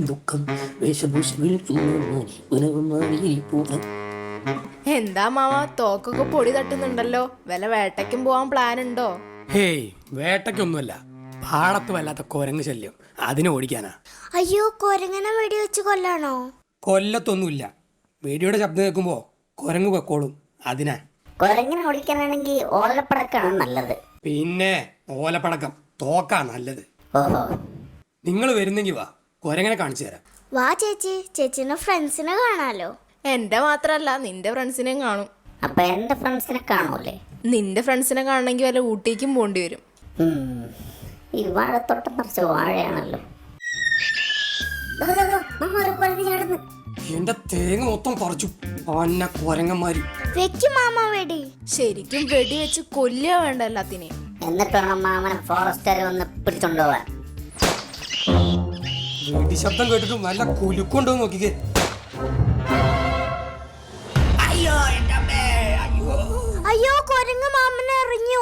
ദുഃഖം എന്താ മാവ തോക്കൊക്കെ പൊടി തട്ടുന്നുണ്ടല്ലോ? വല്ല വേട്ടയ്ക്കും പോവാൻ പ്ലാൻ ഉണ്ടോ? ഹേയ്, വേട്ടയ്ക്കൊന്നുമല്ല. പാടത്ത് വല്ലാത്ത കുരങ്ങ് ശല്യം, അതിനെ ഓടിക്കാനാ. അയ്യോ, കുരങ്ങനെ വെടിവെച്ച് കൊല്ലാണോ? കൊല്ലത്തൊന്നുമില്ല. വെടിയുടെ ശബ്ദം കേൾക്കുമ്പോ കുരങ്ങ് പൊക്കോളും, അതിനാ. കുരങ്ങിനെ ഓടിക്കാനാണെങ്കിൽ ഓലപ്പടക്കാണ് നല്ലത്. പിന്നെ ഓലപ്പടക്കം തോക്കാ നല്ലത്. ഓഹോ, നിങ്ങൾ വരുന്നെങ്കിൽ വാ, കുരങ്ങനെ കാണിച്ചു തരാം. വാ ചേച്ചി, ചേച്ചിന്റെ ഫ്രണ്ട്സിനെ കാണാലോ. എന്റെ മാത്രല്ല, നിന്റെ ഫ്രണ്ട്സിനെയും കാണും. അപ്പൊ എന്റെ ഫ്രണ്ട്സിനെ കാണൂലേ? നിന്റെ ഫ്രണ്ട്സിനെ കാണണമെങ്കിൽ വല്ല ഊട്ടിക്കും പോണ്ടി വരും. ഈ വാഴത്തോട്ടം നിറച്ച് വാഴയാണല്ലോ. എന്റെ തേങ്ങ മൊത്തം പറിച്ചു അന്ന കുരങ്ങന്മാര്. വെക്കും മാമ വെടി. ശരിക്കും വെടി വെച്ച് കൊല്ലുക വേണ്ട എല്ലാത്തിനെയും. എന്നിട്ട് വേണം മാമനെ ഫോറസ്റ്റുകാർ വന്ന് പിടിച്ചോണ്ടുപോവാൻ. വെടി ശബ്ദം കേട്ടിട്ട് നല്ല കുലുക്കൊണ്ടോ നോക്കിക്കേ. അയ്യോ, കുരങ്ങ് മാമനെ എറിഞ്ഞു.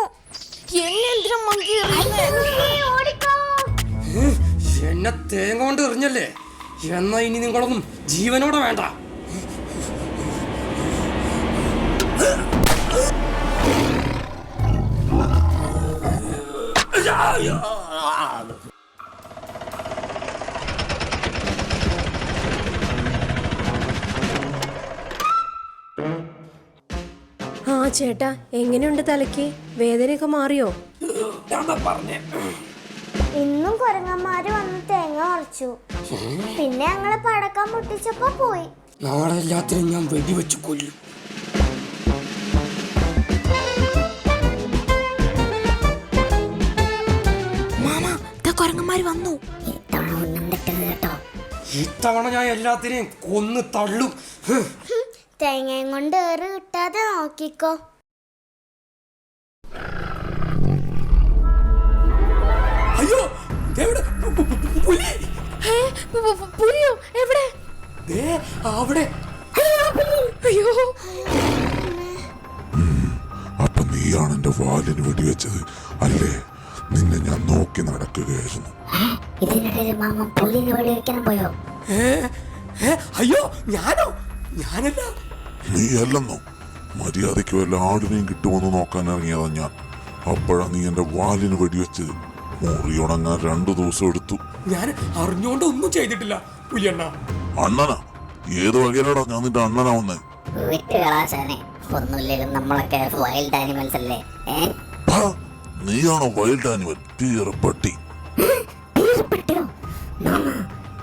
എന്നെ തേങ്ങ കൊണ്ട് എറിഞ്ഞല്ലേ? എന്നാ ഇനി നിങ്ങളൊന്നും ജീവനോടെ വേണ്ട. ആ ചേട്ടാ, എങ്ങനെയുണ്ട് തലയ്ക്ക്? വേദനയൊക്കെ മാറിയോ? ഇന്നും കുരങ്ങന്മാര് വന്ന് തേങ്ങ പറിച്ചു. പിന്നെ ഞങ്ങളെ പടക്കം പൊട്ടിച്ചപ്പോ പോയി. നാളെ എല്ലാത്തിനും ഞാൻ വെടിവെച്ച് കൊല്ലും. കുരങ്ങന്മാര് വന്നു. ഇത്തവണ ഞാൻ എല്ലാത്തിനെയും കൊന്ന് തള്ളും. തേങ്ങയും കൊണ്ട് ഏറ് കിട്ടാതെ നോക്കിക്കോ. അയ്യോ, പുലിയോ? എവിടെ? അവിടെ. അയ്യോ, അപ്പൊ നീയാണ് എന്റെ വാലിന് വെടിവെച്ചത് അല്ലേ? നിന്നെ ഞാൻ നോക്കി നടക്കുകയായിരുന്നു. ഇതിനിടയിൽ മാമൻ പുലിനെ വെടിവെക്കാൻ പോയോ? അയ്യോ, ഞാനല്ല. നീ അല്ലെന്നോ? മര്യാദയ്ക്ക് വല്ല ആടിനെയും കിട്ടുമെന്ന് നോക്കാൻ ഇറങ്ങിയതാ ഞാൻ. അപ്പോഴാ നീ എന്റെ വാലിന് വെടിവെച്ചത്. മുറിയുണങ്ങാൻ 2 ദിവസം എടുത്തു. ഞാൻ അറിഞ്ഞോണ്ട് ഒന്നും ചെയ്തിട്ടില്ല പുലിയണ്ണ. അണ്ണനാ? ഏത് വകയിലാടാ ഞാൻ നിന്റെ അണ്ണനാവുന്നേ? ഒന്നുമില്ലെങ്കിലും നമ്മളൊക്കെ വൈൽഡ് ആനിമൽസ് അല്ലേ? നീയാണോ വൈൽഡ് ആനിമൽ? പട്ടി.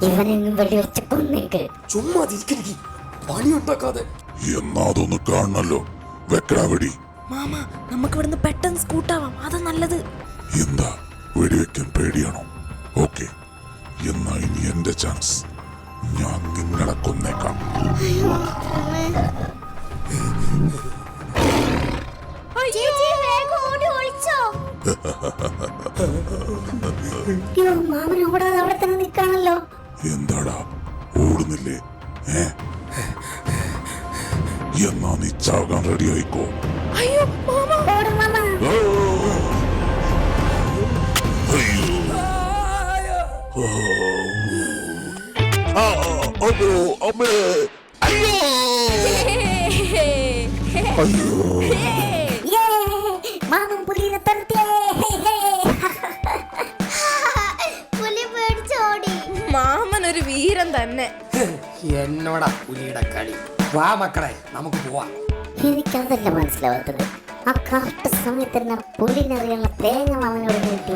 ഇവനെങ്ങും വെടിവെച്ച് കൊന്നേക്ക്. ചുമ്മാ പണി ഉണ്ടാക്കാതെ. എന്നാ അതൊന്ന് കാണണല്ലോ. വെക്കടാ വെടി. മാമ, നമുക്ക് ഇവിടുന്ന് പെട്ടെന്ന് സ്കൂട്ടാവാം, അതാ നല്ലത്. എന്താ, വെടിവെക്കാൻ പേടിയാണോ? ഓക്കെ, എന്നാ ഇനി എന്റെ ചാൻസ്. ഞാൻ നിങ്ങളെ കൊന്നേക്കാം. ചേച്ചി, വേഗം ഓടി ഒളിച്ചോ. മാമൻ ഓടാതെ അവിടെ തന്നെ നിൽക്കാണല്ലോ. എന്താടാ, ഓടുന്നില്ലേ? എന്നാ നീ ചാകാൻ റെഡി ആയിക്കോ. അയ്യോ മാമ, മാമൻ പുലിനെ തടുത്തേ. പുലി പേടിച്ചോടി. മാമൻ ഒരു വീരൻ തന്നെ. എന്നോടാ പുലിയുടെ കളി. വാ മക്കളെ, നമുക്ക് പോവാം. എനിക്കതല്ല മനസ്സിലാവാത്തത്. ആ കറക്റ്റ് സമയത്ത് തന്നെ പുലിനെറിയുള്ള തേങ്ങ മാമനോട് കിട്ടി.